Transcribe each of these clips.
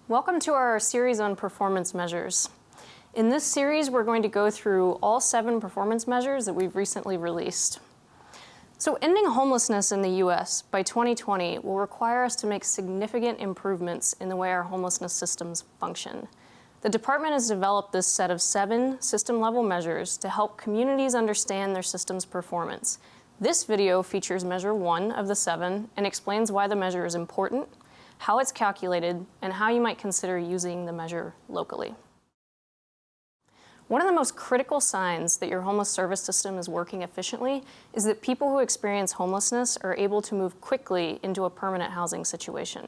Welcome to our series on performance measures. In this series, we're going to go through all 7 performance measures that we've recently released. So ending homelessness in the US by 2020 will require us to make significant improvements in the way our homelessness systems function. The department has developed this set of 7 system-level measures to help communities understand their system's performance. This video features measure 1 of the 7 and explains why the measure is important, how it's calculated, and how you might consider using the measure locally. One of the most critical signs that your homeless service system is working efficiently is that people who experience homelessness are able to move quickly into a permanent housing situation.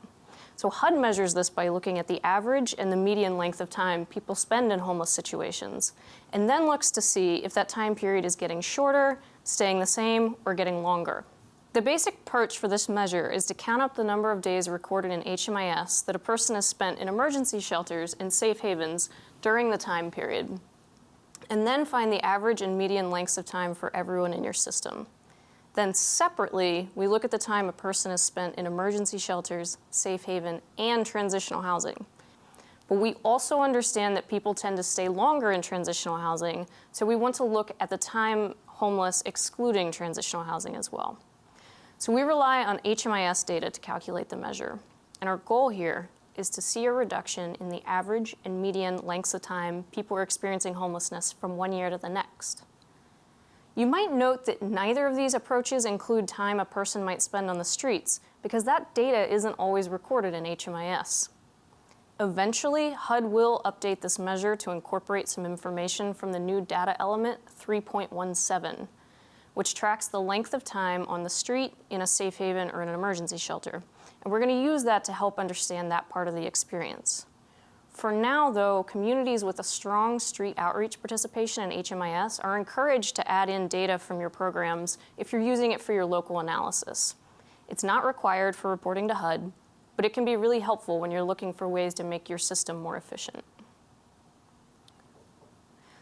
So HUD measures this by looking at the average and the median length of time people spend in homeless situations, and then looks to see if that time period is getting shorter, staying the same, or getting longer. The basic approach for this measure is to count up the number of days recorded in HMIS that a person has spent in emergency shelters and safe havens during the time period, and then find the average and median lengths of time for everyone in your system. Then separately, we look at the time a person has spent in emergency shelters, safe haven, and transitional housing. But we also understand that people tend to stay longer in transitional housing, so we want to look at the time homeless excluding transitional housing as well. So we rely on HMIS data to calculate the measure, and our goal here is to see a reduction in the average and median lengths of time people are experiencing homelessness from one year to the next. You might note that neither of these approaches include time a person might spend on the streets, because that data isn't always recorded in HMIS. Eventually, HUD will update this measure to incorporate some information from the new data element 3.17, which tracks the length of time on the street, in a safe haven, or in an emergency shelter. And we're going to use that to help understand that part of the experience. For now, though, communities with a strong street outreach participation in HMIS are encouraged to add in data from your programs if you're using it for your local analysis. It's not required for reporting to HUD, but it can be really helpful when you're looking for ways to make your system more efficient.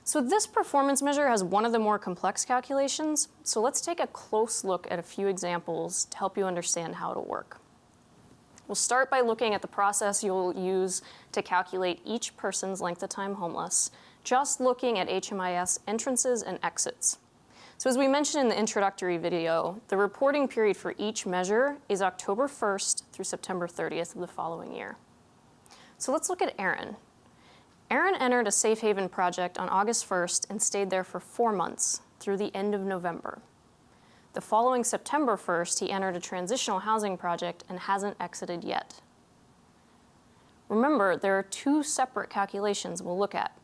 So this performance measure has one of the more complex calculations, so let's take a close look at a few examples to help you understand how it'll work. We'll start by looking at the process you'll use to calculate each person's length of time homeless, just looking at HMIS entrances and exits. So as we mentioned in the introductory video, the reporting period for each measure is October 1st through September 30th of the following year. So let's look at Aaron. Aaron entered a safe haven project on August 1st and stayed there for 4 months through the end of November. The following September 1st, he entered a transitional housing project and hasn't exited yet. Remember, there are 2 separate calculations we'll look at.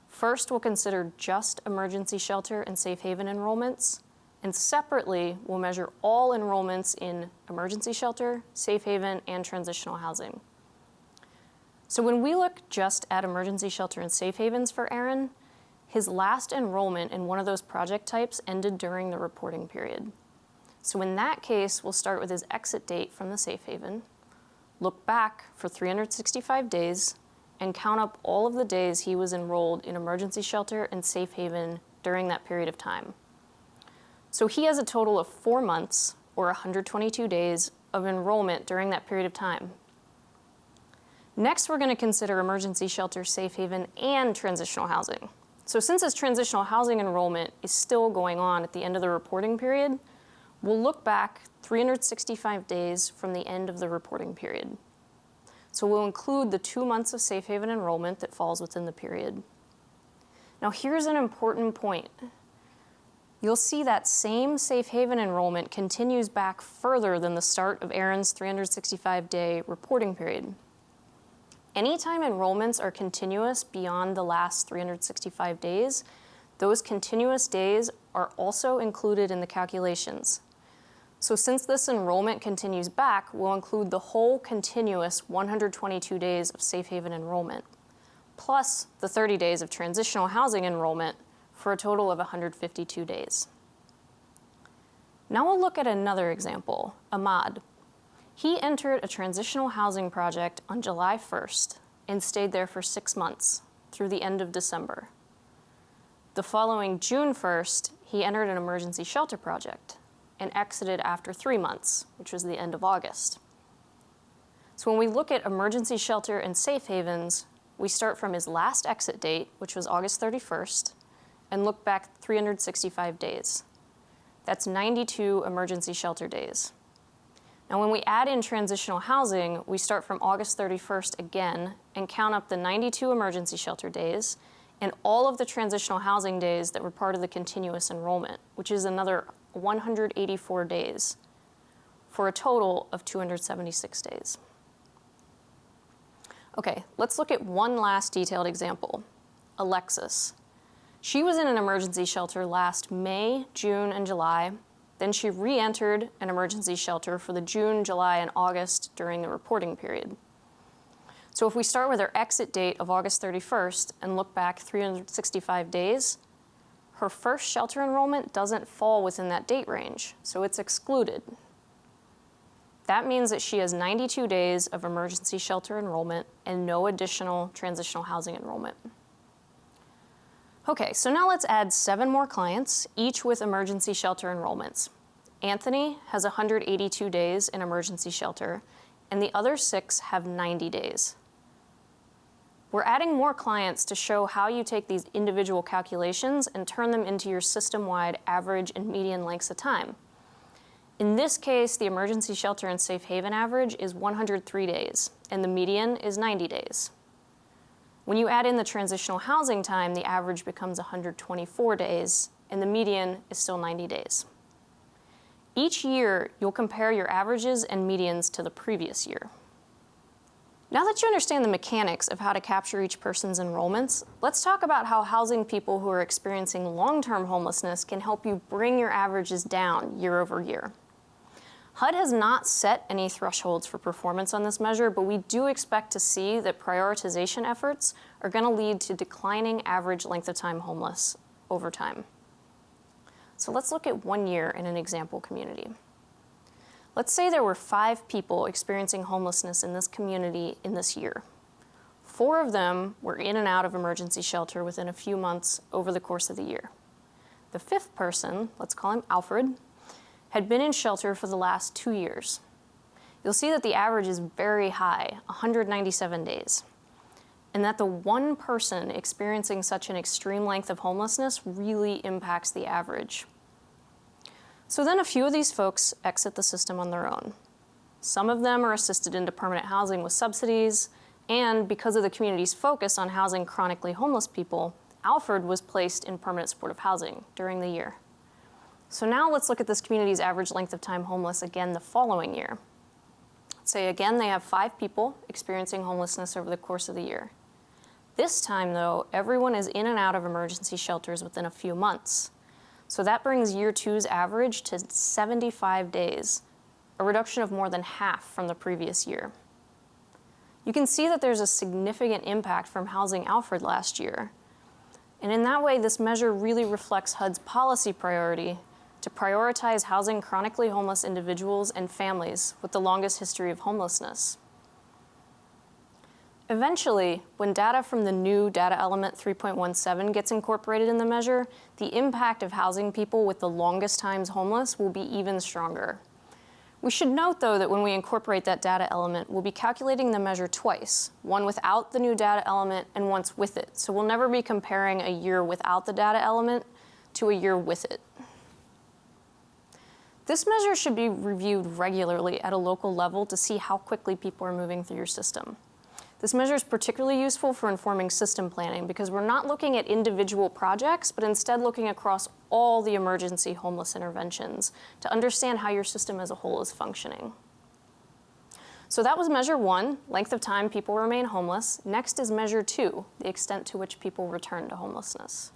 First, we'll consider just emergency shelter and safe haven enrollments, and separately, we'll measure all enrollments in emergency shelter, safe haven, and transitional housing. So when we look just at emergency shelter and safe havens for Aaron, his last enrollment in one of those project types ended during the reporting period. So in that case, we'll start with his exit date from the safe haven, look back for 365 days, and count up all of the days he was enrolled in emergency shelter and safe haven during that period of time. So he has a total of 4 months, or 122 days, of enrollment during that period of time. Next, we're going to consider emergency shelter, safe haven, and transitional housing. So since his transitional housing enrollment is still going on at the end of the reporting period, we'll look back 365 days from the end of the reporting period. So we'll include the 2 months of safe haven enrollment that falls within the period. Now here's an important point. You'll see that same safe haven enrollment continues back further than the start of Aaron's 365-day reporting period. Anytime enrollments are continuous beyond the last 365 days, those continuous days are also included in the calculations. So since this enrollment continues back, we'll include the whole continuous 122 days of safe haven enrollment, plus the 30 days of transitional housing enrollment for a total of 152 days. Now we'll look at another example, Ahmad. He entered a transitional housing project on July 1st and stayed there for 6 months through the end of December. The following June 1st, he entered an emergency shelter project and exited after 3 months, which was the end of August. So when we look at emergency shelter and safe havens, we start from his last exit date, which was August 31st, and look back 365 days. That's 92 emergency shelter days. Now when we add in transitional housing, we start from August 31st again and count up the 92 emergency shelter days and all of the transitional housing days that were part of the continuous enrollment, which is another 184 days, for a total of 276 days. Okay, let's look at one last detailed example. Alexis. She was in an emergency shelter last May, June, and July. Then she re-entered an emergency shelter for the June, July, and August during the reporting period. So if we start with her exit date of August 31st and look back 365 days, her first shelter enrollment doesn't fall within that date range, so it's excluded. That means that she has 92 days of emergency shelter enrollment and no additional transitional housing enrollment. Okay, so now let's add 7 more clients, each with emergency shelter enrollments. Anthony has 182 days in emergency shelter, and the other 6 have 90 days. We're adding more clients to show how you take these individual calculations and turn them into your system-wide average and median lengths of time. In this case, the emergency shelter and safe haven average is 103 days, and the median is 90 days. When you add in the transitional housing time, the average becomes 124 days, and the median is still 90 days. Each year, you'll compare your averages and medians to the previous year. Now that you understand the mechanics of how to capture each person's enrollments, let's talk about how housing people who are experiencing long-term homelessness can help you bring your averages down year over year. HUD has not set any thresholds for performance on this measure, but we do expect to see that prioritization efforts are going to lead to declining average length of time homeless over time. So let's look at 1 year in an example community. Let's say there were 5 people experiencing homelessness in this community in this year. 4 of them were in and out of emergency shelter within a few months over the course of the year. The 5th person, let's call him Alfred, had been in shelter for the last 2 years. You'll see that the average is very high, 197 days, and that the one person experiencing such an extreme length of homelessness really impacts the average. So then a few of these folks exit the system on their own. Some of them are assisted into permanent housing with subsidies, and because of the community's focus on housing chronically homeless people, Alfred was placed in permanent supportive housing during the year. So now let's look at this community's average length of time homeless again the following year. Let's say again they have 5 people experiencing homelessness over the course of the year. This time though, everyone is in and out of emergency shelters within a few months. So that brings year 2's average to 75 days, a reduction of more than half from the previous year. You can see that there's a significant impact from housing Alfred last year. And in that way, this measure really reflects HUD's policy priority to prioritize housing chronically homeless individuals and families with the longest history of homelessness. Eventually, when data from the new data element 3.17 gets incorporated in the measure, the impact of housing people with the longest times homeless will be even stronger. We should note, though, that when we incorporate that data element, we'll be calculating the measure twice, one without the new data element and once with it. So we'll never be comparing a year without the data element to a year with it. This measure should be reviewed regularly at a local level to see how quickly people are moving through your system. This measure is particularly useful for informing system planning because we're not looking at individual projects, but instead looking across all the emergency homeless interventions to understand how your system as a whole is functioning. So that was measure 1, length of time people remain homeless. Next is measure 2, the extent to which people return to homelessness.